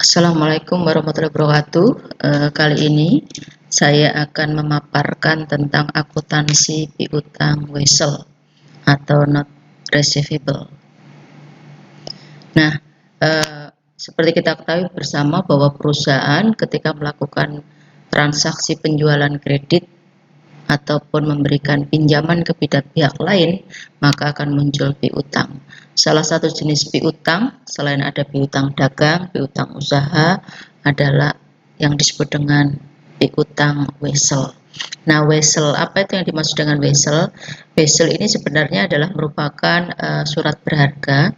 Assalamualaikum warahmatullahi wabarakatuh. Kali ini saya akan memaparkan tentang akuntansi piutang wesel atau not receivable. Nah, seperti kita ketahui bersama bahwa perusahaan ketika melakukan transaksi penjualan kredit ataupun memberikan pinjaman kepada pihak lain, maka akan muncul piutang. Salah satu jenis piutang selain ada piutang dagang, piutang usaha adalah yang disebut dengan piutang wesel. Nah, wesel, apa itu yang dimaksud dengan wesel? Wesel ini sebenarnya adalah merupakan surat berharga,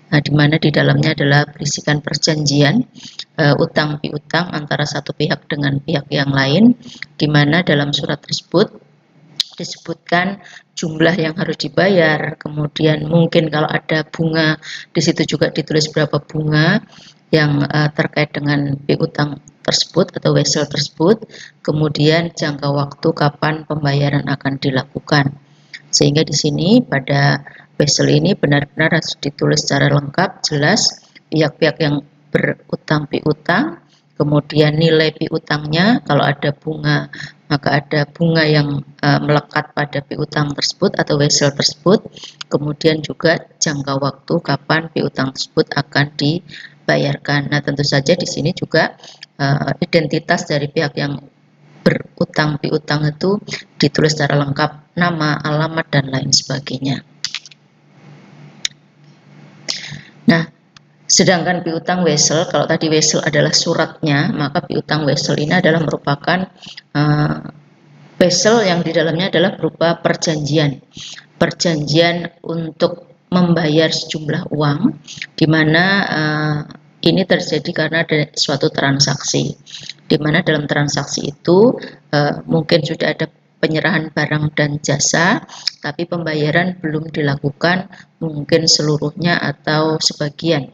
di mana di dalamnya adalah berisikan perjanjian utang piutang antara satu pihak dengan pihak yang lain, di mana dalam surat tersebut disebutkan jumlah yang harus dibayar, kemudian mungkin kalau ada bunga di situ juga ditulis berapa bunga yang terkait dengan piutang tersebut atau wesel tersebut, kemudian jangka waktu kapan pembayaran akan dilakukan. Sehingga di sini pada wesel ini benar-benar harus ditulis secara lengkap, jelas pihak-pihak yang berutang piutang, kemudian nilai piutangnya, kalau ada bunga maka ada bunga yang melekat pada piutang tersebut atau wesel tersebut, kemudian juga jangka waktu kapan piutang tersebut akan dibayarkan. Nah, tentu saja di sini juga identitas dari pihak yang berutang piutang itu ditulis secara lengkap, nama, alamat, dan lain sebagainya. Nah, sedangkan piutang wesel, kalau tadi wesel adalah suratnya, maka piutang wesel ini adalah merupakan wesel yang di dalamnya adalah berupa perjanjian untuk membayar sejumlah uang, di mana ini terjadi karena ada suatu transaksi, di mana dalam transaksi itu mungkin sudah ada penyerahan barang dan jasa, tapi pembayaran belum dilakukan, mungkin seluruhnya atau sebagian.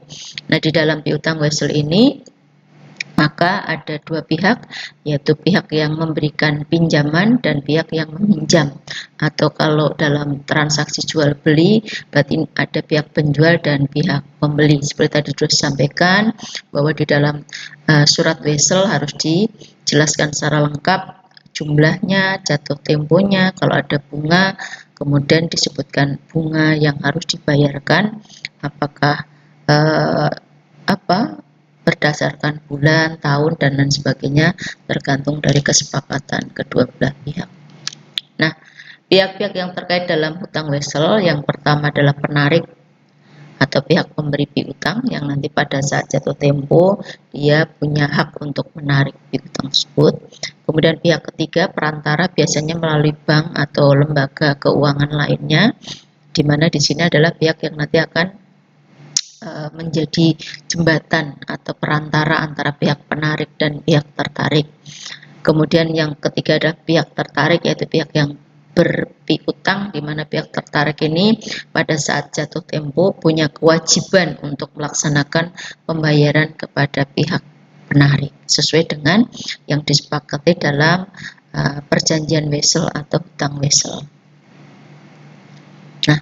Nah, di dalam piutang wesel ini maka ada dua pihak, yaitu pihak yang memberikan pinjaman dan pihak yang meminjam. Atau kalau dalam transaksi jual beli, berarti ada pihak penjual dan pihak pembeli. Seperti tadi sudah disampaikan bahwa di dalam surat wesel harus dijelaskan secara lengkap jumlahnya, jatuh temponya, kalau ada bunga, kemudian disebutkan bunga yang harus dibayarkan, apakah berdasarkan bulan, tahun, dan lain sebagainya, tergantung dari kesepakatan kedua belah pihak. Nah, pihak-pihak yang terkait dalam hutang wesel, yang pertama adalah penarik atau pihak pemberi piutang, yang nanti pada saat jatuh tempo dia punya hak untuk menarik piutang tersebut. Kemudian pihak ketiga, perantara, biasanya melalui bank atau lembaga keuangan lainnya, di mana di sini adalah pihak yang nanti akan menjadi jembatan atau perantara antara pihak penarik dan pihak tertarik. Kemudian yang ketiga adalah pihak tertarik, yaitu pihak yang berpiutang, di mana pihak tertarik ini pada saat jatuh tempo punya kewajiban untuk melaksanakan pembayaran kepada pihak penarik sesuai dengan yang disepakati dalam perjanjian wesel atau hutang wesel. Nah,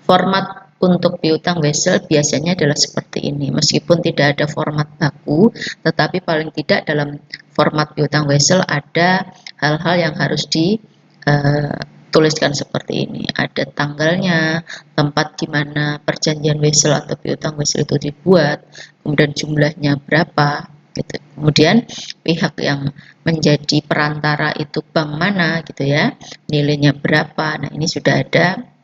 format untuk piutang wesel biasanya adalah seperti ini, meskipun tidak ada format baku, tetapi paling tidak dalam format piutang wesel ada hal-hal yang harus dituliskan seperti ini. Ada tanggalnya, tempat di mana perjanjian wesel atau piutang wesel itu dibuat, kemudian jumlahnya berapa, gitu. Kemudian pihak yang menjadi perantara itu bank mana, gitu ya, nilainya berapa. Nah, ini sudah ada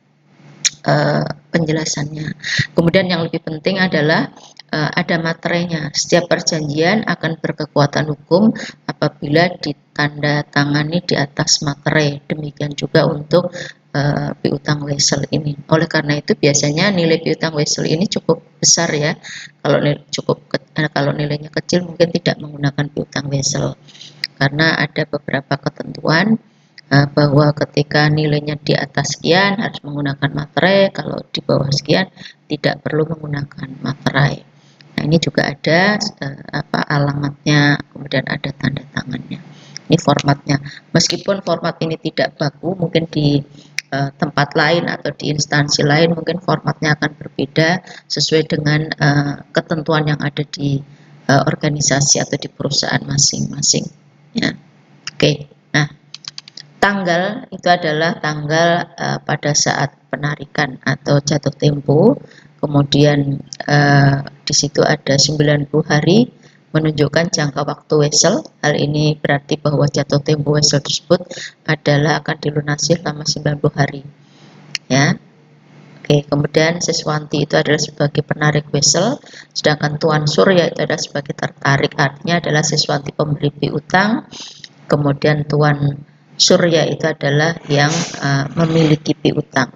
penjelasannya. Kemudian yang lebih penting adalah ada materainya. Setiap perjanjian akan berkekuatan hukum apabila ditandatangani di atas materai. Demikian juga untuk piutang wesel ini. Oleh karena itu biasanya nilai piutang wesel ini cukup besar ya. Kalau nilainya kecil mungkin tidak menggunakan piutang wesel, karena ada beberapa ketentuan bahwa ketika nilainya di atas sekian harus menggunakan materai, kalau di bawah sekian tidak perlu menggunakan materai. Nah, ini juga ada alamatnya, kemudian ada tanda tangannya. Ini formatnya. Meskipun format ini tidak baku, mungkin di tempat lain atau di instansi lain mungkin formatnya akan berbeda sesuai dengan ketentuan yang ada di organisasi atau di perusahaan masing-masing. Ya. Oke. Nah, tanggal itu adalah tanggal pada saat penarikan atau jatuh tempo. Kemudian di situ ada 90 hari menunjukkan jangka waktu wesel. Hal ini berarti bahwa jatuh tempo wesel tersebut adalah akan dilunasi selama 90 hari. Ya. Oke, kemudian Siswanti itu adalah sebagai penarik wesel, sedangkan Tuan Surya itu adalah sebagai tertarik, artinya adalah Siswanti pemberi piutang, kemudian Tuan Surya itu adalah yang memiliki piutang.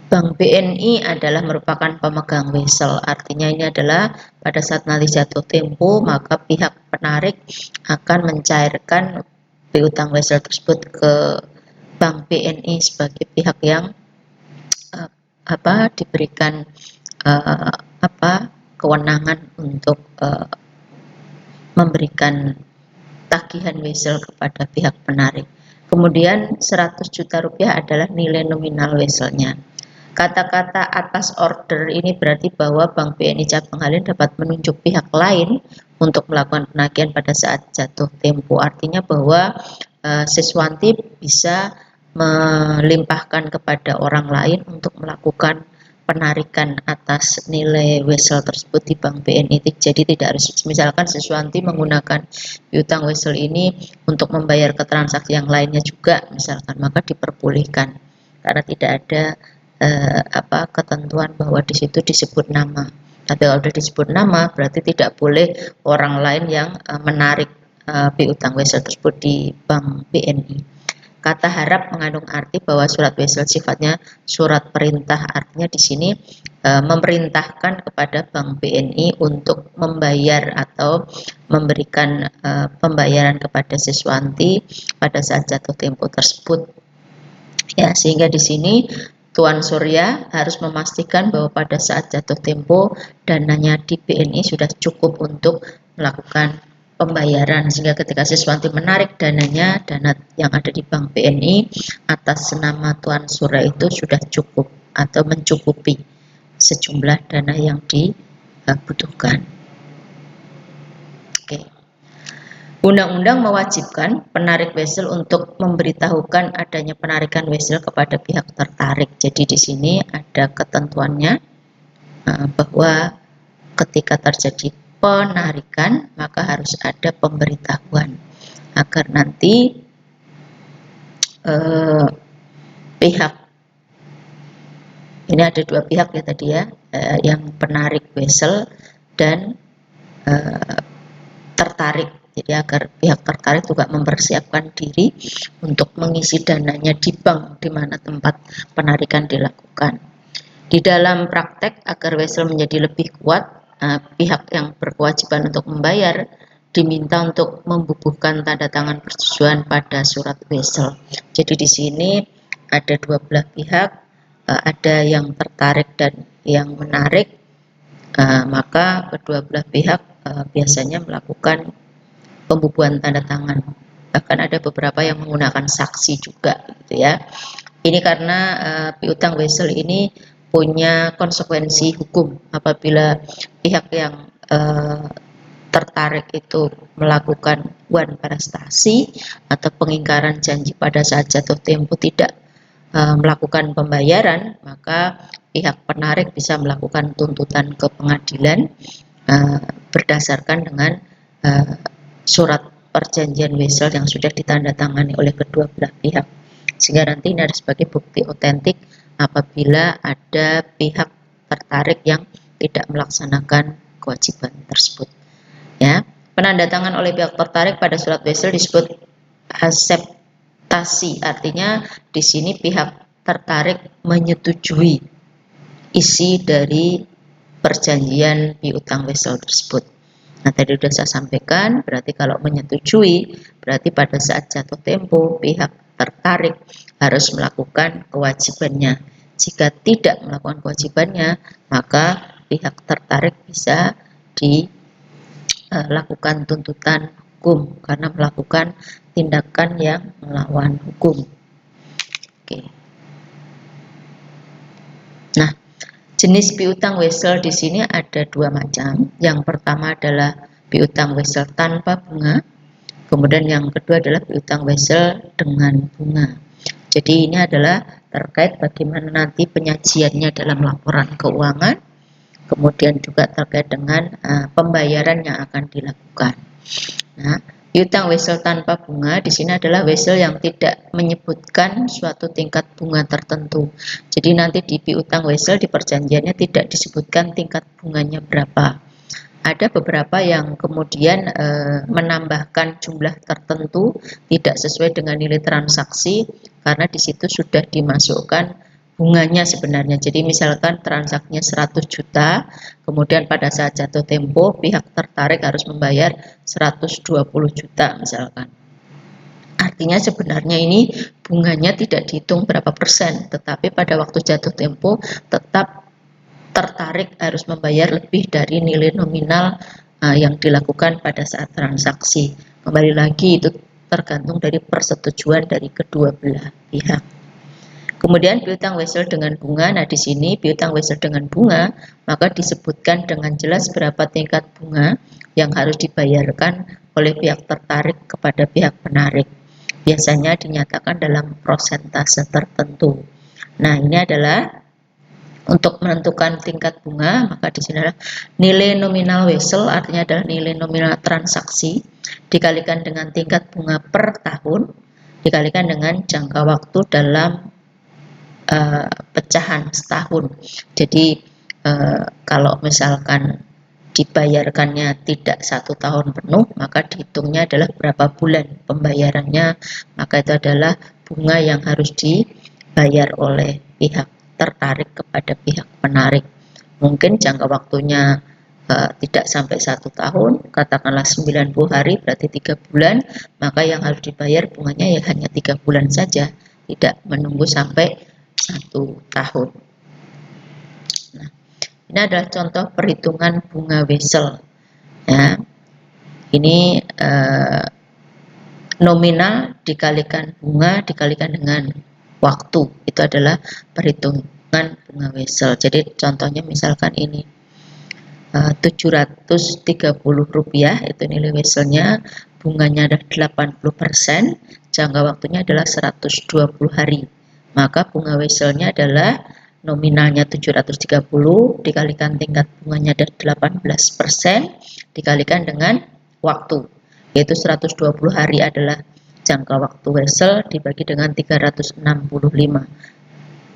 Bank BNI adalah merupakan pemegang wesel, artinya ini adalah pada saat nanti jatuh tempo maka pihak penarik akan mencairkan piutang wesel tersebut ke Bank BNI sebagai pihak yang diberikan kewenangan untuk memberikan tagihan wesel kepada pihak penarik. Kemudian 100 juta rupiah adalah nilai nominal weselnya. Kata-kata atas order ini berarti bahwa Bank BNI Cabang Halim dapat menunjuk pihak lain untuk melakukan penagihan pada saat jatuh tempo. Artinya bahwa Siswanti bisa melimpahkan kepada orang lain untuk melakukan penarikan atas nilai wesel tersebut di Bank BNI. Jadi tidak harus, misalkan Siswanti menggunakan piutang wesel ini untuk membayar ke transaksi yang lainnya juga misalkan, maka diperbolehkan karena tidak ada ketentuan bahwa di situ disebut nama. Tapi kalau sudah disebut nama berarti tidak boleh orang lain yang menarik piutang wesel tersebut di Bank BNI. Kata harap mengandung arti bahwa surat wesel sifatnya surat perintah, artinya di sini memerintahkan kepada Bank BNI untuk membayar atau memberikan pembayaran kepada Siswanti pada saat jatuh tempo tersebut. Ya, sehingga di sini Tuan Surya harus memastikan bahwa pada saat jatuh tempo dananya di BNI sudah cukup untuk melakukan pembayaran, sehingga ketika Siswanti menarik dananya, dana yang ada di Bank BNI atas nama Tuan Surya itu sudah cukup atau mencukupi sejumlah dana yang dibutuhkan. Oke. Undang-undang mewajibkan penarik wesel untuk memberitahukan adanya penarikan wesel kepada pihak tertarik. Jadi di sini ada ketentuannya bahwa ketika terjadi penarikan maka harus ada pemberitahuan agar nanti pihak ini ada dua pihak ya tadi ya, yang penarik wesel dan tertarik. Jadi agar pihak tertarik juga mempersiapkan diri untuk mengisi dananya di bank di mana tempat penarikan dilakukan. Di dalam praktek agar wesel menjadi lebih kuat, pihak yang berkewajiban untuk membayar diminta untuk membubuhkan tanda tangan persetujuan pada surat wesel. Jadi di sini ada dua belah pihak, ada yang tertarik dan yang menarik, maka kedua belah pihak biasanya melakukan pembubuhan tanda tangan. Bahkan ada beberapa yang menggunakan saksi juga, gitu ya. Ini karena piutang wesel ini punya konsekuensi hukum apabila pihak yang tertarik itu melakukan wan prestasi atau pengingkaran janji pada saat jatuh tempo tidak melakukan pembayaran, maka pihak penarik bisa melakukan tuntutan ke pengadilan berdasarkan dengan surat perjanjian wesel yang sudah ditandatangani oleh kedua belah pihak, sehingga nanti ini ada sebagai bukti otentik apabila ada pihak tertarik yang tidak melaksanakan kewajiban tersebut. Ya, penandatangan oleh pihak tertarik pada surat wesel disebut akseptasi, artinya di sini pihak tertarik menyetujui isi dari perjanjian piutang wesel tersebut. Nah, tadi sudah saya sampaikan, berarti kalau menyetujui, berarti pada saat jatuh tempo, pihak tertarik harus melakukan kewajibannya. Jika tidak melakukan kewajibannya, maka pihak tertarik bisa dilakukan tuntutan hukum karena melakukan tindakan yang melawan hukum. Oke. Nah, jenis piutang wesel di sini ada dua macam. Yang pertama adalah piutang wesel tanpa bunga. Kemudian yang kedua adalah piutang wesel dengan bunga. Jadi ini adalah terkait bagaimana nanti penyajiannya dalam laporan keuangan, kemudian juga terkait dengan pembayaran yang akan dilakukan. Nah, piutang wesel tanpa bunga di sini adalah wesel yang tidak menyebutkan suatu tingkat bunga tertentu. Jadi nanti di piutang wesel di perjanjiannya tidak disebutkan tingkat bunganya berapa. Ada beberapa yang kemudian menambahkan jumlah tertentu tidak sesuai dengan nilai transaksi karena di situ sudah dimasukkan bunganya sebenarnya. Jadi misalkan transaksinya 100 juta, kemudian pada saat jatuh tempo pihak tertarik harus membayar 120 juta misalkan. Artinya sebenarnya ini bunganya tidak dihitung berapa persen, tetapi pada waktu jatuh tempo tetap tertarik harus membayar lebih dari nilai nominal yang dilakukan pada saat transaksi. Kembali lagi itu tergantung dari persetujuan dari kedua belah pihak. Kemudian piutang wesel dengan bunga. Nah, di sini piutang wesel dengan bunga maka disebutkan dengan jelas berapa tingkat bunga yang harus dibayarkan oleh pihak tertarik kepada pihak penarik. Biasanya dinyatakan dalam prosentase tertentu. Nah, ini adalah untuk menentukan tingkat bunga, maka di sini adalah nilai nominal wesel, artinya adalah nilai nominal transaksi, dikalikan dengan tingkat bunga per tahun, dikalikan dengan jangka waktu dalam pecahan setahun. Jadi kalau misalkan dibayarkannya tidak 1 tahun penuh, maka dihitungnya adalah berapa bulan pembayarannya, maka itu adalah bunga yang harus dibayar oleh pihak tertarik kepada pihak penarik. Mungkin jangka waktunya tidak sampai 1 tahun, katakanlah 90 hari berarti 3 bulan, maka yang harus dibayar bunganya ya hanya 3 bulan saja, tidak menunggu sampai 1 tahun. Nah, ini adalah contoh perhitungan bunga wesel. Ya, ini nominal dikalikan bunga dikalikan dengan waktu, itu adalah perhitungan bunga wesel. Jadi contohnya misalkan ini Rp730 itu nilai weselnya, bunganya adalah 80%, jangka waktunya adalah 120 hari. Maka bunga weselnya adalah nominalnya 730 dikalikan tingkat bunganya adalah 18% dikalikan dengan waktu, yaitu 120 hari adalah jangka waktu wesel dibagi dengan 365.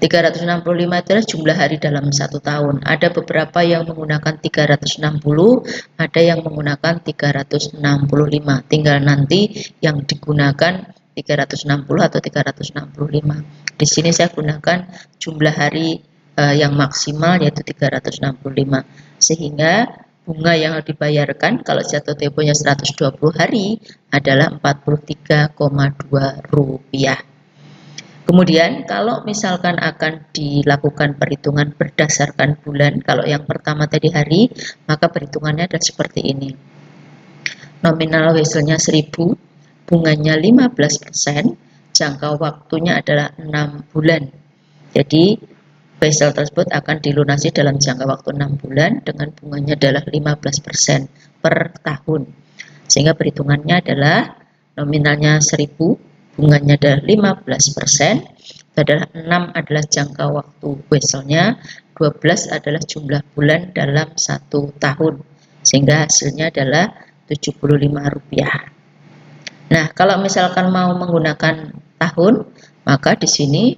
365 adalah jumlah hari dalam 1 tahun. Ada beberapa yang menggunakan 360, ada yang menggunakan 365. Tinggal nanti yang digunakan 360 atau 365. Di sini saya gunakan jumlah hari yang maksimal yaitu 365. Sehingga bunga yang dibayarkan kalau jatuh temponya 120 hari adalah Rp43,2. Kemudian kalau misalkan akan dilakukan perhitungan berdasarkan bulan, kalau yang pertama tadi hari, maka perhitungannya adalah seperti ini. Nominal weselnya 1000, bunganya 15%, jangka waktunya adalah 6 bulan. Jadi wesel tersebut akan dilunasi dalam jangka waktu 6 bulan dengan bunganya adalah 15% per tahun. Sehingga perhitungannya adalah nominalnya 1000, bunganya adalah 15%, itu adalah 6 adalah jangka waktu weselnya, 12 adalah jumlah bulan dalam 1 tahun, sehingga hasilnya adalah Rp75. Nah, kalau misalkan mau menggunakan tahun, maka di sini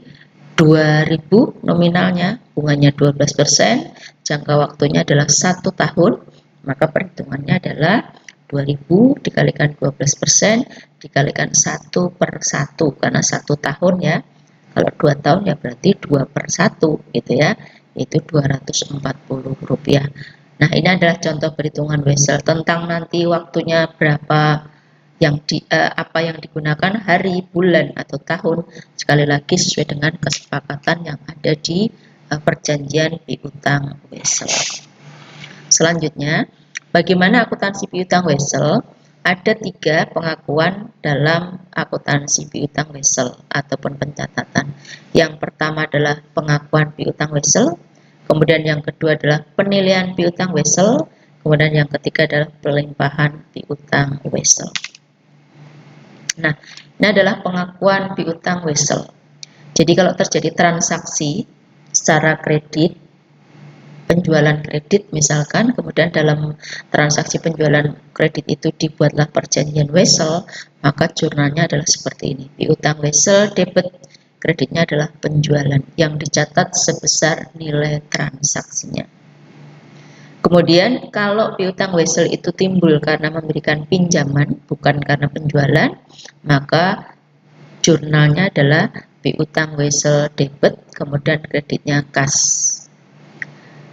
2000 nominalnya, bunganya 12%, jangka waktunya adalah 1 tahun, maka perhitungannya adalah 2000 dikalikan 12% dikalikan 1/1, karena 1 tahun ya, kalau 2 tahun ya berarti 2/1 gitu ya, itu Rp240. Nah, ini adalah contoh perhitungan wesel. Tentang nanti waktunya berapa yang apa yang digunakan, hari, bulan atau tahun, sekali lagi sesuai dengan kesepakatan yang ada di perjanjian piutang wesel. Selanjutnya, bagaimana akuntansi piutang wesel? Ada 3 pengakuan dalam akuntansi piutang wesel ataupun pencatatan. Yang pertama adalah pengakuan piutang wesel, kemudian yang kedua adalah penilaian piutang wesel, Kemudian yang ketiga adalah pelimpahan piutang wesel. Nah, ini adalah pengakuan piutang wesel. Jadi kalau terjadi transaksi secara kredit, penjualan kredit misalkan, kemudian dalam transaksi penjualan kredit itu dibuatlah perjanjian wesel, maka jurnalnya adalah seperti ini. Piutang wesel, debit, kreditnya adalah penjualan yang dicatat sebesar nilai transaksinya. Kemudian kalau piutang wesel itu timbul karena memberikan pinjaman bukan karena penjualan, maka jurnalnya adalah piutang wesel debit, kemudian kreditnya kas.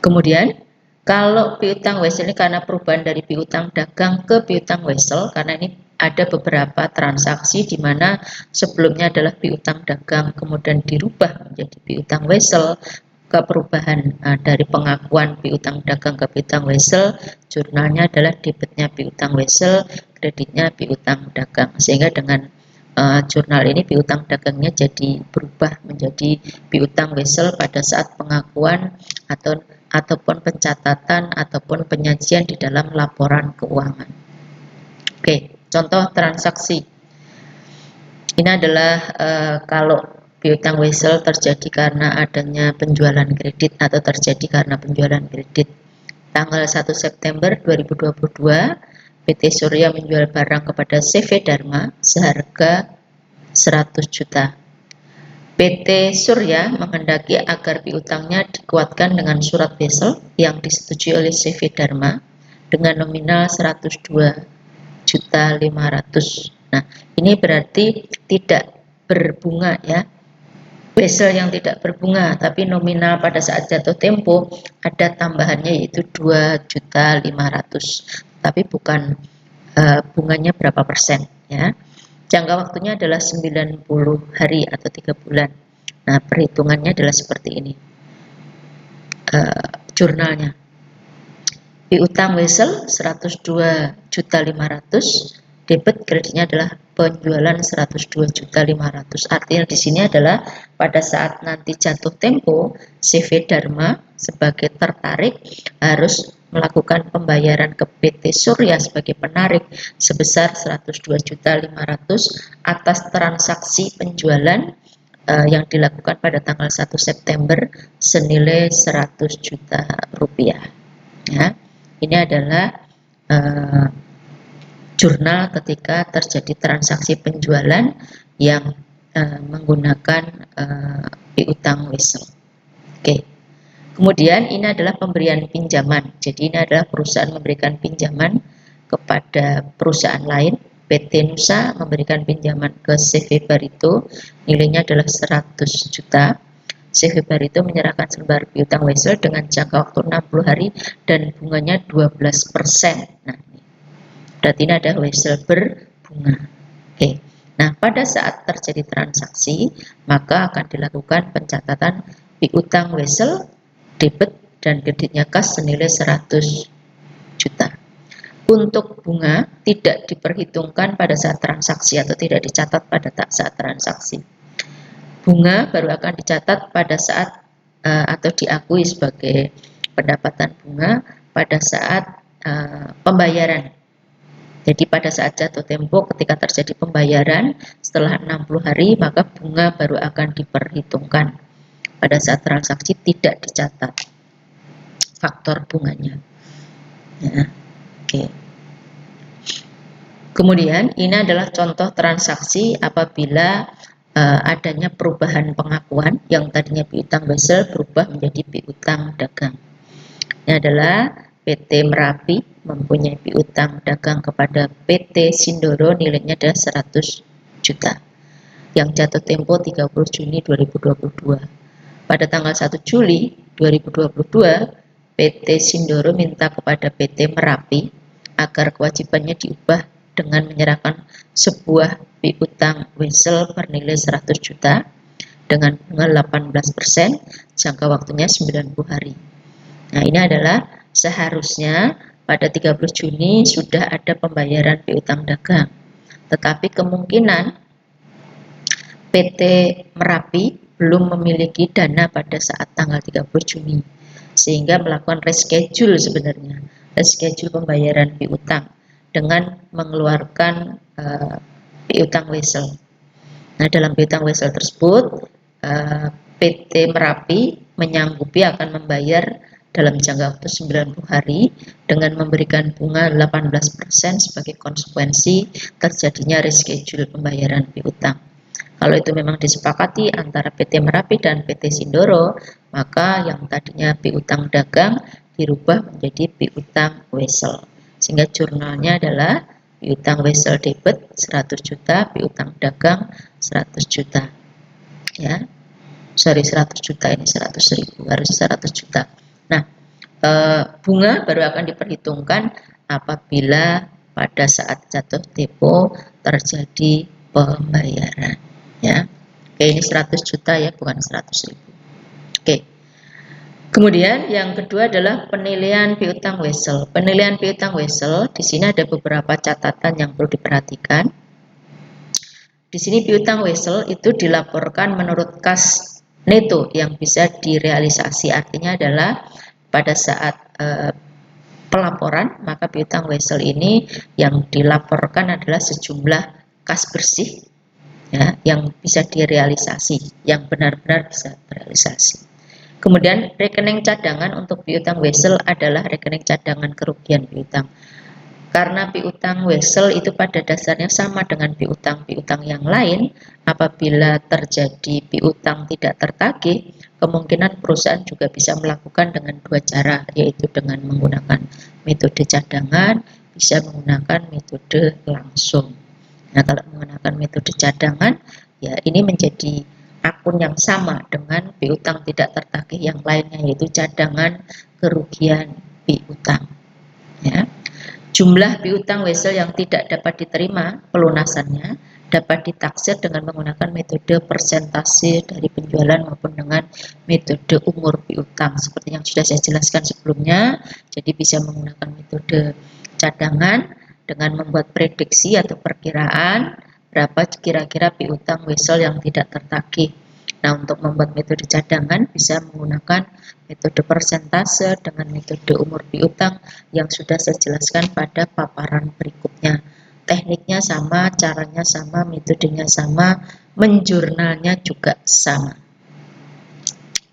Kemudian kalau piutang wesel ini karena perubahan dari piutang dagang ke piutang wesel, karena ini ada beberapa transaksi di mana sebelumnya adalah piutang dagang kemudian dirubah menjadi piutang wesel. Ke perubahan dari pengakuan piutang dagang ke piutang wesel, jurnalnya adalah debitnya piutang wesel, kreditnya piutang dagang, sehingga dengan jurnal ini piutang dagangnya jadi berubah menjadi piutang wesel pada saat pengakuan ataupun pencatatan ataupun penyajian di dalam laporan keuangan. Oke, contoh transaksi. Ini adalah kalau piutang wesel terjadi karena adanya penjualan kredit atau terjadi karena penjualan kredit. Tanggal 1 September 2022, PT Surya menjual barang kepada CV Dharma seharga 100 juta. PT Surya menghendaki agar piutangnya dikuatkan dengan surat wesel yang disetujui oleh CV Dharma dengan nominal 102.500.000. Nah, ini berarti tidak berbunga ya. Wesel yang tidak berbunga, tapi nominal pada saat jatuh tempo ada tambahannya yaitu 2.500.000. Tapi bukan bunganya berapa persen ya. Jangka waktunya adalah 90 hari atau 3 bulan. Nah, perhitungannya adalah seperti ini. Jurnalnya. Piutang wesel 102.500.000, debit kreditnya adalah penjualan 102.500.000. Artinya di sini adalah pada saat nanti jatuh tempo, CV Dharma sebagai tertarik harus melakukan pembayaran ke PT Surya sebagai penarik sebesar 102.500.000 atas transaksi penjualan yang dilakukan pada tanggal 1 September senilai 100 juta rupiah. Ya, ini adalah jurnal ketika terjadi transaksi penjualan yang menggunakan piutang wesel. Oke. Kemudian ini adalah pemberian pinjaman. Jadi ini adalah perusahaan memberikan pinjaman kepada perusahaan lain. PT Nusa memberikan pinjaman ke CV Barito, nilainya adalah 100 juta. CV Barito menyerahkan selembar piutang wesel dengan jangka waktu 60 hari dan bunganya 12%. Nah, berarti ini ada wesel berbunga. Oke. Nah, pada saat terjadi transaksi, maka akan dilakukan pencatatan piutang wesel, debit dan kreditnya kas senilai 100 juta. Untuk bunga tidak diperhitungkan pada saat transaksi atau tidak dicatat pada saat transaksi. Bunga baru akan dicatat pada saat atau diakui sebagai pendapatan bunga pada saat pembayaran. Jadi pada saat jatuh tempo ketika terjadi pembayaran setelah 60 hari maka bunga baru akan diperhitungkan. Pada saat transaksi tidak dicatat faktor bunganya. Ya, oke. Kemudian ini adalah contoh transaksi apabila adanya perubahan pengakuan yang tadinya piutang wesel berubah menjadi piutang dagang. Ini adalah PT Merapi mempunyai piutang dagang kepada PT Sindoro nilainya adalah 100 juta. Yang jatuh tempo 30 Juni 2022. Pada tanggal 1 Juli 2022, PT Sindoro minta kepada PT Merapi agar kewajibannya diubah dengan menyerahkan sebuah piutang wesel bernilai 100 juta dengan bunga 18%, jangka waktunya 90 hari. Nah, ini adalah seharusnya pada 30 Juni sudah ada pembayaran piutang dagang. Tetapi kemungkinan PT Merapi belum memiliki dana pada saat tanggal 30 Juni sehingga melakukan reschedule sebenarnya. schedule pembayaran piutang dengan mengeluarkan piutang wesel. Nah, dalam piutang wesel tersebut PT Merapi menyanggupi akan membayar dalam jangka waktu 90 hari dengan memberikan bunga 18% sebagai konsekuensi terjadinya reschedule pembayaran piutang. Kalau itu memang disepakati antara PT Merapi dan PT Sindoro, maka yang tadinya piutang dagang dirubah menjadi piutang wesel. Sehingga jurnalnya adalah piutang wesel debit 100 juta, piutang dagang 100 juta. Ya. Sorry, 100 juta, ini 100.000, harus 100 juta. Nah, bunga baru akan diperhitungkan apabila pada saat jatuh tempo terjadi pembayaran. Ya, oke, ini 100 juta ya, bukan 100.000. Oke. Kemudian yang kedua adalah penilaian piutang wesel. Penilaian piutang wesel di sini ada beberapa catatan yang perlu diperhatikan. Di sini piutang wesel itu dilaporkan menurut kas neto yang bisa direalisasi. Artinya adalah pada saat pelaporan, maka piutang wesel ini yang dilaporkan adalah sejumlah kas bersih ya, yang bisa direalisasi, yang benar-benar bisa terrealisasi. Kemudian rekening cadangan untuk piutang wesel adalah rekening cadangan kerugian piutang. Karena piutang wesel itu pada dasarnya sama dengan piutang-piutang yang lain, apabila terjadi piutang tidak tertagih, kemungkinan perusahaan juga bisa melakukan dengan dua cara, yaitu dengan menggunakan metode cadangan, bisa menggunakan metode langsung. Nah, kalau menggunakan metode cadangan, ya ini menjadi akun yang sama dengan piutang tidak tertagih yang lainnya, yaitu cadangan kerugian piutang. Ya. Jumlah piutang wesel yang tidak dapat diterima pelunasannya dapat ditaksir dengan menggunakan metode persentase dari penjualan maupun dengan metode umur piutang. Seperti yang sudah saya jelaskan sebelumnya, jadi bisa menggunakan metode cadangan dengan membuat prediksi atau perkiraan berapa kira-kira piutang wesel yang tidak tertagih. Nah, untuk membuat metode cadangan bisa menggunakan metode persentase dengan metode umur piutang yang sudah saya jelaskan pada paparan berikutnya. Tekniknya sama, caranya sama, metodenya sama, menjurnalnya juga sama.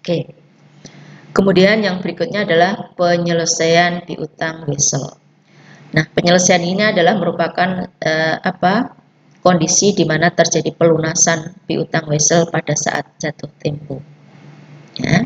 Oke. Kemudian yang berikutnya adalah penyelesaian piutang wesel. Nah, penyelesaian ini adalah merupakan kondisi di mana terjadi pelunasan piutang wesel pada saat jatuh tempo. Ya.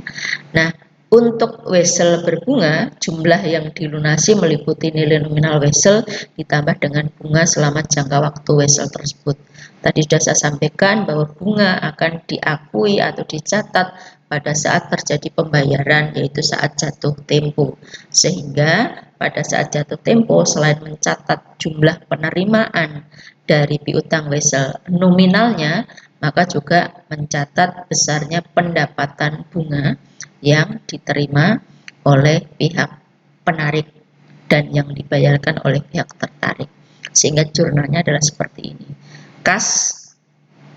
Nah, untuk wesel berbunga, jumlah yang dilunasi meliputi nilai nominal wesel ditambah dengan bunga selama jangka waktu wesel tersebut. Tadi sudah saya sampaikan bahwa bunga akan diakui atau dicatat pada saat terjadi pembayaran, yaitu saat jatuh tempo. Sehingga pada saat jatuh tempo, selain mencatat jumlah penerimaan dari piutang wesel nominalnya, maka juga mencatat besarnya pendapatan bunga yang diterima oleh pihak penarik dan yang dibayarkan oleh pihak tertarik. Sehingga jurnalnya adalah seperti ini. Kas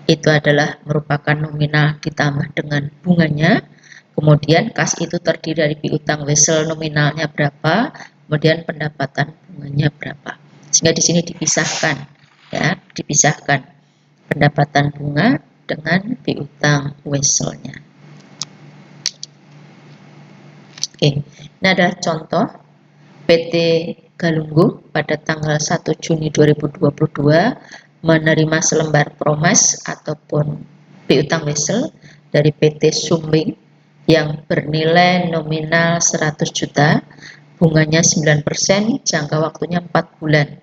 itu adalah merupakan nominal ditambah dengan bunganya. Kemudian kas itu terdiri dari piutang wesel nominalnya berapa, kemudian pendapatan bunganya berapa. Sehingga di sini dipisahkan, ya, dipisahkan pendapatan bunga dengan piutang weselnya. Oke, ini adalah contoh PT Galunggung pada tanggal 1 Juni 2022 menerima selembar promes ataupun piutang wesel dari PT Sumbing yang bernilai nominal 100 juta, bunganya 9%, jangka waktunya 4 bulan.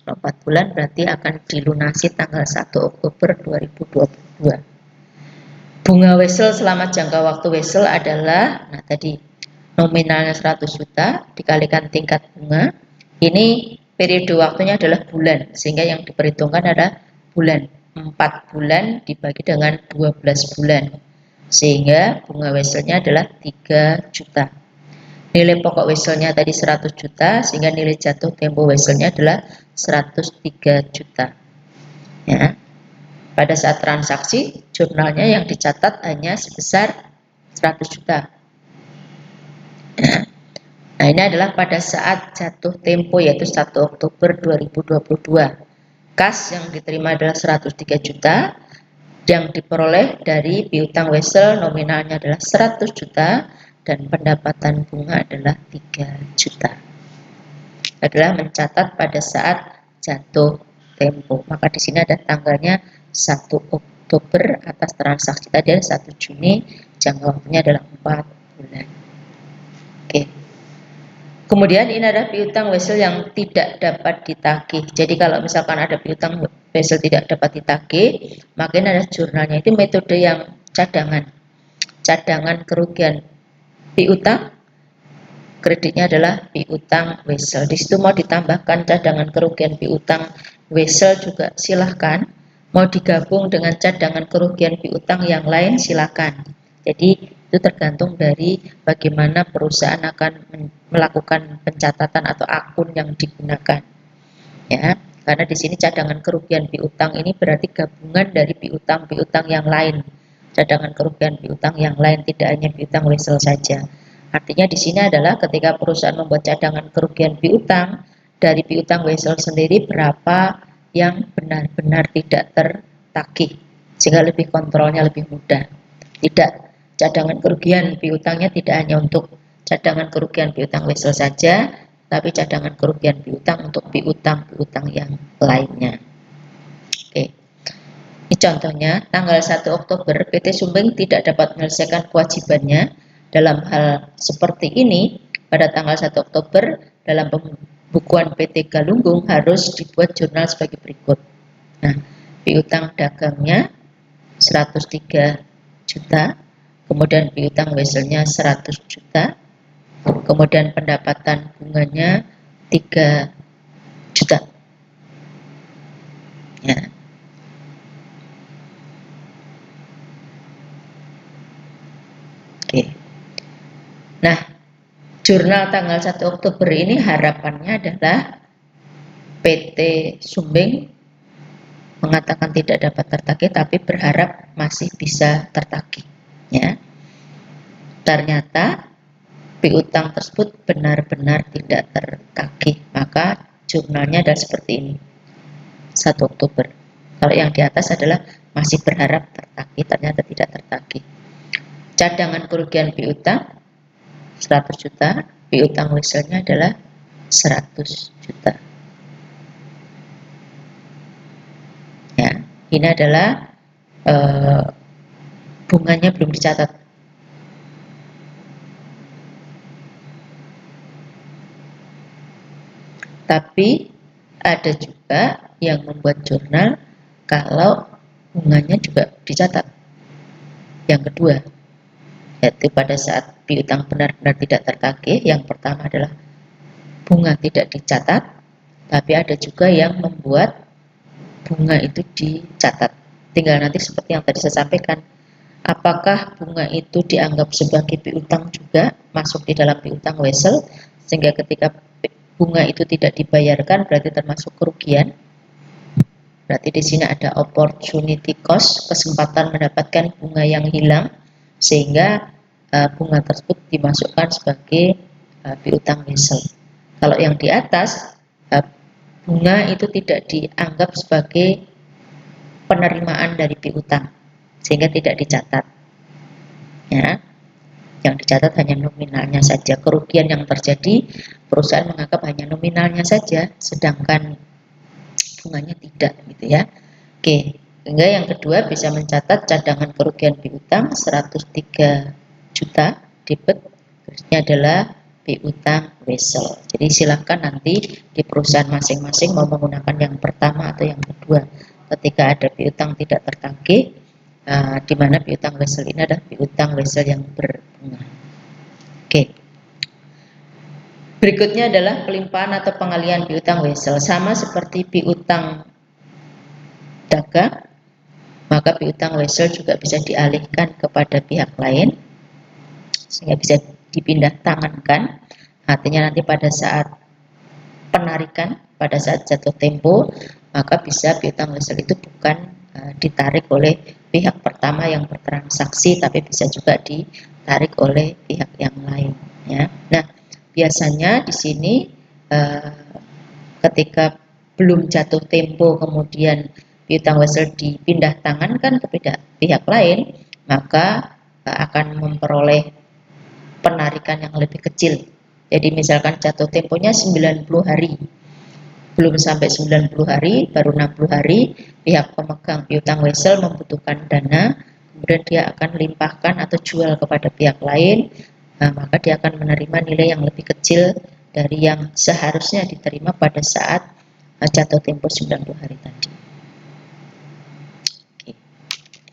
4 bulan berarti akan dilunasi tanggal 1 Oktober 2022. Bunga wesel selama jangka waktu wesel adalah, nah tadi nominalnya 100 juta dikalikan tingkat bunga. Ini periode waktunya adalah bulan, sehingga yang diperhitungkan adalah bulan. 4 bulan dibagi dengan 12 bulan, sehingga bunga weselnya adalah 3 juta. Nilai pokok weselnya tadi 100 juta, sehingga nilai jatuh tempo weselnya adalah 103 juta. Ya. Pada saat transaksi, jurnalnya yang dicatat hanya sebesar 100 juta. Ya. Nah, ini adalah pada saat jatuh tempo yaitu 1 Oktober 2022. Kas yang diterima adalah 103 juta, yang diperoleh dari piutang wesel nominalnya adalah 100 juta dan pendapatan bunga adalah 3 juta. Adalah mencatat pada saat jatuh tempo. Maka di sini ada tanggalnya 1 Oktober atas transaksi tadi ada 1 Juni, jangka waktunya adalah 4 bulan. Oke. Kemudian ini adalah piutang wesel yang tidak dapat ditagih. Jadi kalau misalkan ada piutang wesel tidak dapat ditagih, maka ini adalah jurnalnya. Itu metode yang cadangan. Cadangan kerugian piutang, kreditnya adalah piutang wesel. Di situ mau ditambahkan cadangan kerugian piutang wesel juga silahkan. Mau digabung dengan cadangan kerugian piutang yang lain silahkan. Jadi itu tergantung dari bagaimana perusahaan akan melakukan pencatatan atau akun yang digunakan. Ya, karena di sini cadangan kerugian piutang ini berarti gabungan dari piutang-piutang yang lain. Cadangan kerugian piutang yang lain, tidak hanya piutang wesel saja. Artinya di sini adalah ketika perusahaan membuat cadangan kerugian piutang, dari piutang wesel sendiri berapa yang benar-benar tidak tertagih, sehingga lebih kontrolnya lebih mudah. Tidak, cadangan kerugian piutangnya tidak hanya untuk cadangan kerugian piutang wesel saja, tapi cadangan kerugian piutang untuk piutang-piutang yang lainnya. Oke. Ini contohnya, tanggal 1 Oktober PT Sumbing tidak dapat menyelesaikan kewajibannya dalam hal seperti ini. Pada tanggal 1 Oktober dalam pembukuan PT Galunggung harus dibuat jurnal sebagai berikut. Nah, piutang dagangnya 103 juta, kemudian piutang weselnya 100 juta, kemudian pendapatan bunganya 3 juta. Ya. Oke. Nah, jurnal tanggal 1 Oktober ini harapannya adalah PT Sumbing mengatakan tidak dapat tertagih, tapi berharap masih bisa tertagih. Ya. Ternyata piutang tersebut benar-benar tidak tertagih, maka jurnalnya adalah seperti ini, 1 Oktober. Kalau yang di atas adalah masih berharap tertagih, ternyata tidak tertagih. Cadangan kerugian piutang 100 juta, piutang weselnya adalah 100 juta. Ya, ini adalah bunganya belum dicatat. Tapi ada juga yang membuat jurnal kalau bunganya juga dicatat. Yang kedua, yaitu pada saat piutang benar-benar tidak tertagih, yang pertama adalah bunga tidak dicatat, tapi ada juga yang membuat bunga itu dicatat. Tinggal nanti seperti yang tadi saya sampaikan, apakah bunga itu dianggap sebagai piutang juga masuk di dalam piutang wesel, sehingga ketika bunga itu tidak dibayarkan berarti termasuk kerugian. Berarti di sini ada opportunity cost, kesempatan mendapatkan bunga yang hilang, sehingga bunga tersebut dimasukkan sebagai piutang wesel. Kalau yang di atas, bunga itu tidak dianggap sebagai penerimaan dari piutang, sehingga tidak dicatat. Ya, yang dicatat hanya nominalnya saja. Kerugian yang terjadi, perusahaan menganggap hanya nominalnya saja, sedangkan bunganya tidak, gitu ya. Oke, sehingga yang kedua bisa mencatat cadangan kerugian piutang 103 juta, debit, ini adalah piutang wesel. Jadi silahkan nanti di perusahaan masing-masing mau menggunakan yang pertama atau yang kedua. Ketika ada piutang tidak tertagih, di mana piutang wesel ini adalah piutang wesel yang berbunga. Oke. Berikutnya adalah pelimpahan atau pengalihan piutang wesel, sama seperti piutang dagang, maka piutang wesel juga bisa dialihkan kepada pihak lain sehingga bisa dipindah tangankan. Artinya nanti pada saat penarikan, pada saat jatuh tempo, maka bisa piutang wesel itu bukan ditarik oleh pihak pertama yang bertransaksi, tapi bisa juga ditarik oleh pihak yang lain. Ya. Nah, biasanya di sini ketika belum jatuh tempo kemudian piutang wesel dipindah tangankan ke pihak lain, maka akan memperoleh penarikan yang lebih kecil. Jadi misalkan jatuh temponya 90 hari, belum sampai 90 hari, baru 60 hari, pihak pemegang piutang wesel membutuhkan dana, kemudian dia akan limpahkan atau jual kepada pihak lain, maka dia akan menerima nilai yang lebih kecil dari yang seharusnya diterima pada saat jatuh tempo 90 hari tadi. Oke.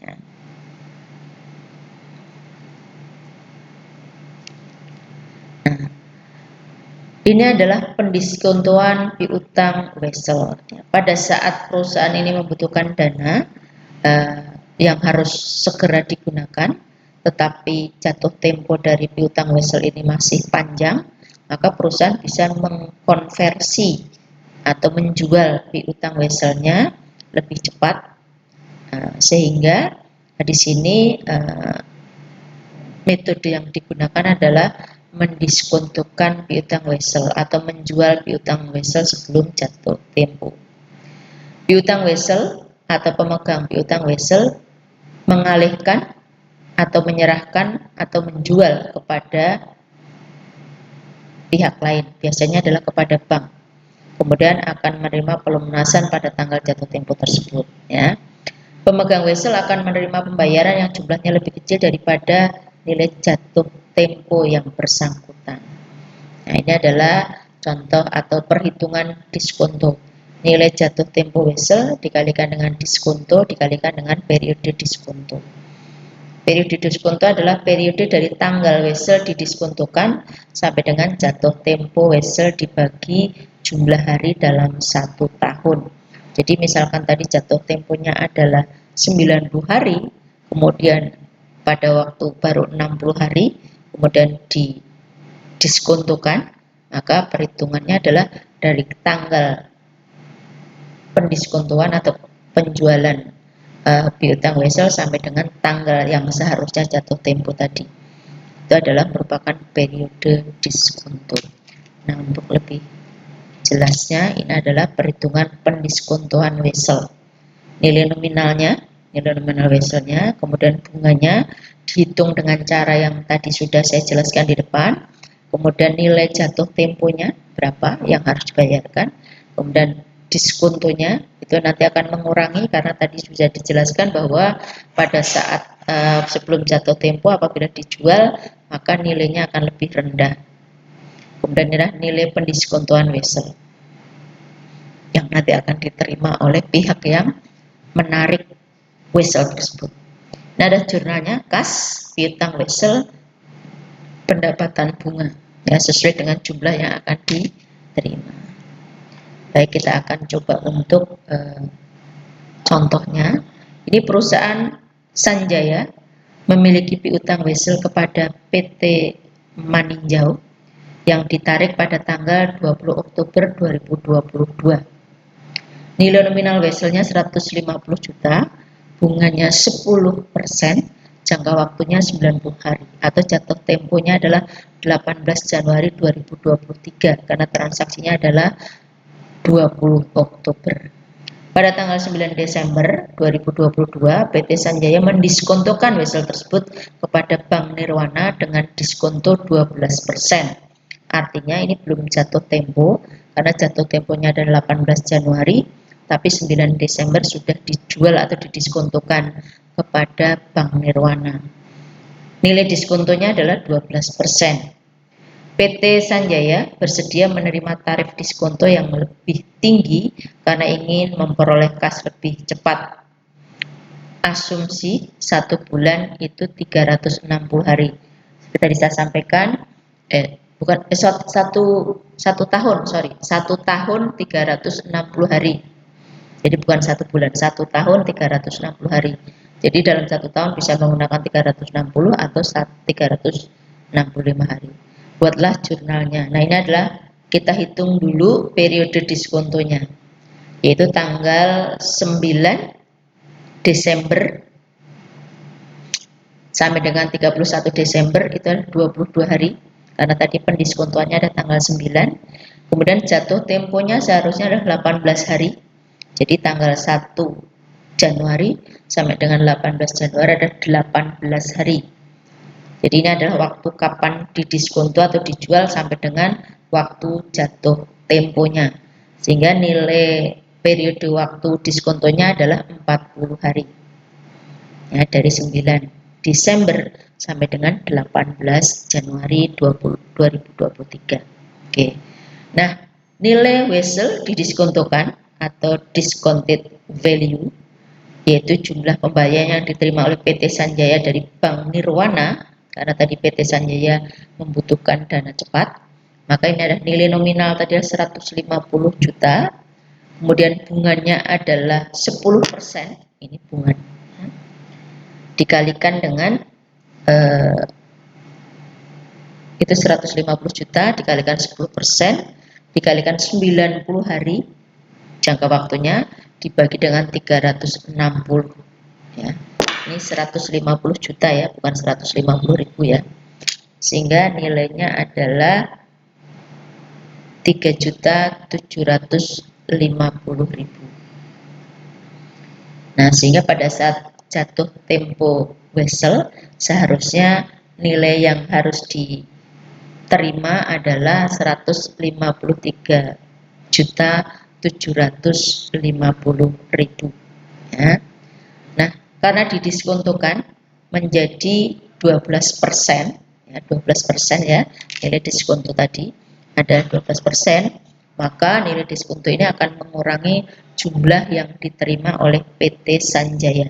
Ya. Nah, ini adalah pendiskontoan piutang wesel. Pada saat perusahaan ini membutuhkan dana yang harus segera digunakan, tetapi jatuh tempo dari piutang wesel ini masih panjang, maka perusahaan bisa mengkonversi atau menjual piutang weselnya lebih cepat, sehingga di sini metode yang digunakan adalah mendiskontokan piutang wesel atau menjual piutang wesel sebelum jatuh tempo. Piutang wesel atau pemegang piutang wesel mengalihkan atau menyerahkan atau menjual kepada pihak lain, biasanya adalah kepada bank, kemudian akan menerima pelunasan pada tanggal jatuh tempo tersebut. Ya, pemegang wesel akan menerima pembayaran yang jumlahnya lebih kecil daripada nilai jatuh tempo yang bersangkutan. Nah, ini adalah contoh atau perhitungan diskonto. Nilai jatuh tempo wesel dikalikan dengan diskonto dikalikan dengan periode diskonto. Periode diskonto adalah periode dari tanggal wesel didiskontokan sampai dengan jatuh tempo wesel dibagi jumlah hari dalam 1 tahun. Jadi misalkan tadi jatuh temponya adalah 90 hari, kemudian pada waktu baru 60 hari, kemudian didiskontokan, maka perhitungannya adalah dari tanggal pendiskontoan atau penjualan piutang wesel sampai dengan tanggal yang seharusnya jatuh tempo tadi. Itu adalah merupakan periode diskonto. Nah, untuk lebih jelasnya, ini adalah perhitungan pendiskontoan wesel. Nilai nominal weselnya, kemudian bunganya dihitung dengan cara yang tadi sudah saya jelaskan di depan, kemudian nilai jatuh temponya berapa yang harus dibayarkan, kemudian diskontonya itu nanti akan mengurangi karena tadi sudah dijelaskan bahwa pada saat sebelum jatuh tempo apabila dijual maka nilainya akan lebih rendah. Kemudian nilai pendiskontoan wesel yang nanti akan diterima oleh pihak yang menarik wesel tersebut. Nah, ada jurnalnya kas piutang wesel pendapatan bunga, ya, sesuai dengan jumlah yang akan diterima. Baik, kita akan coba untuk contohnya. Ini perusahaan Sanjaya memiliki piutang wesel kepada PT Maninjau yang ditarik pada tanggal 20 Oktober 2022. Nilai nominal weselnya 150 juta, bunganya 10%, jangka waktunya 90 hari atau jatuh temponya adalah 18 Januari 2023 karena transaksinya adalah 20 Oktober. Pada tanggal 9 Desember 2022, PT Sanjaya mendiskontokan wesel tersebut kepada Bank Nirwana dengan diskonto 12%. Artinya ini belum jatuh tempo, karena jatuh temponya adalah 18 Januari, tapi 9 Desember sudah dijual atau didiskontokan kepada Bank Nirwana. Nilai diskontonya adalah 12%. PT Sanjaya bersedia menerima tarif diskonto yang lebih tinggi karena ingin memperoleh kas lebih cepat. Asumsi 1 bulan itu 360 hari. Seperti tadi saya sampaikan, satu tahun 360 hari. Jadi bukan 1 bulan, 1 tahun 360 hari. Jadi dalam 1 tahun bisa menggunakan 360 atau 365 hari. Buatlah jurnalnya. Nah, ini adalah kita hitung dulu periode diskontonya, yaitu tanggal 9 Desember sampai dengan 31 Desember itu adalah 22 hari. karena tadi pendiskontoannya ada tanggal 9. Kemudian jatuh temponya seharusnya adalah 18 hari. Jadi tanggal 1 Januari sampai dengan 18 Januari ada 18 hari. Jadi ini adalah waktu kapan didiskonto atau dijual sampai dengan waktu jatuh temponya. Sehingga nilai periode waktu diskontonya adalah 40 hari. Ya, dari 9 Desember sampai dengan 18 Januari 2023. Oke. Nah, nilai wesel didiskontokan atau discounted value, yaitu jumlah pembayaran yang diterima oleh PT Sanjaya dari Bank Nirwana, karena tadi PT Sanjaya membutuhkan dana cepat, maka ini adalah nilai nominal tadi 150 juta, kemudian bunganya adalah 10%, ini bunga, dikalikan dengan itu 150 juta dikalikan 10% dikalikan 90 hari jangka waktunya dibagi dengan 360 ya. Ini 150 juta ya, bukan 150.000 ya. Sehingga nilainya adalah 3.750.000. Nah, sehingga pada saat jatuh tempo wesel seharusnya nilai yang harus diterima adalah 153.750.000 ya. Nah, karena didiskontokan menjadi 12% ya, 12% ya, nilai diskonto tadi ada 12%, maka nilai diskonto ini akan mengurangi jumlah yang diterima oleh PT Sanjaya.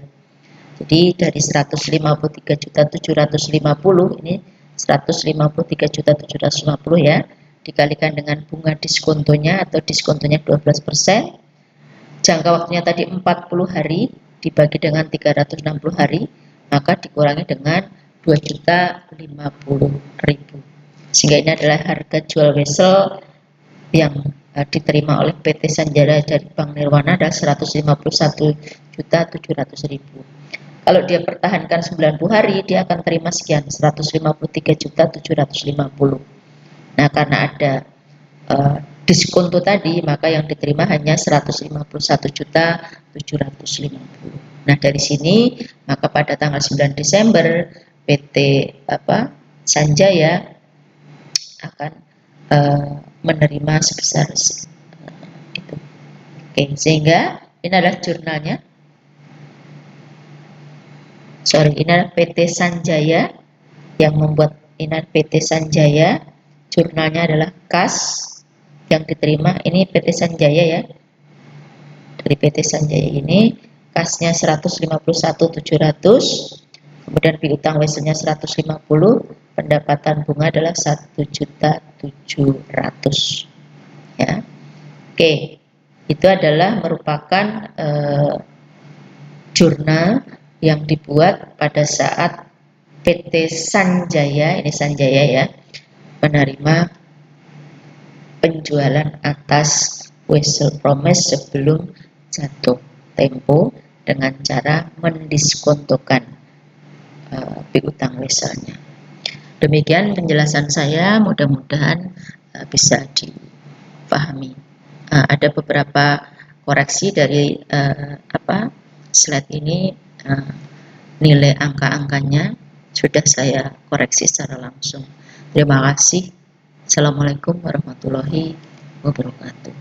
Jadi dari 153.750 ini 153.750 ya, dikalikan dengan bunga diskontonya atau diskontonya 12%, jangka waktunya tadi 40 hari dibagi dengan 360 hari, maka dikurangi dengan 2.050.000. Sehingga ini adalah harga jual wesel yang diterima oleh PT Sanjaya dari Bank Nirwana adalah 151.700.000. Kalau dia pertahankan 90 hari, dia akan terima sekian, 153.750. Nah, karena ada diskonto tadi, maka yang diterima hanya 151.750. Nah, dari sini maka pada tanggal 9 Desember PT Sanjaya akan menerima sebesar itu. Oke, sehingga ini adalah jurnalnya. Ini adalah PT Sanjaya yang membuat, ini adalah PT Sanjaya, jurnalnya adalah kas yang diterima, ini PT Sanjaya ya, dari PT Sanjaya ini kasnya 151.700, kemudian piutang weselnya 150, pendapatan bunga adalah 1.700.000 ya. Oke, itu adalah merupakan jurnal yang dibuat pada saat PT Sanjaya, ini Sanjaya ya, menerima penjualan atas wesel promise sebelum jatuh tempo dengan cara mendiskontokan piutang weselnya. Demikian penjelasan saya, mudah-mudahan bisa dipahami. Ada beberapa koreksi dari slide ini. Nilai angka-angkanya sudah saya koreksi secara langsung. Terima kasih. Assalamualaikum warahmatullahi wabarakatuh.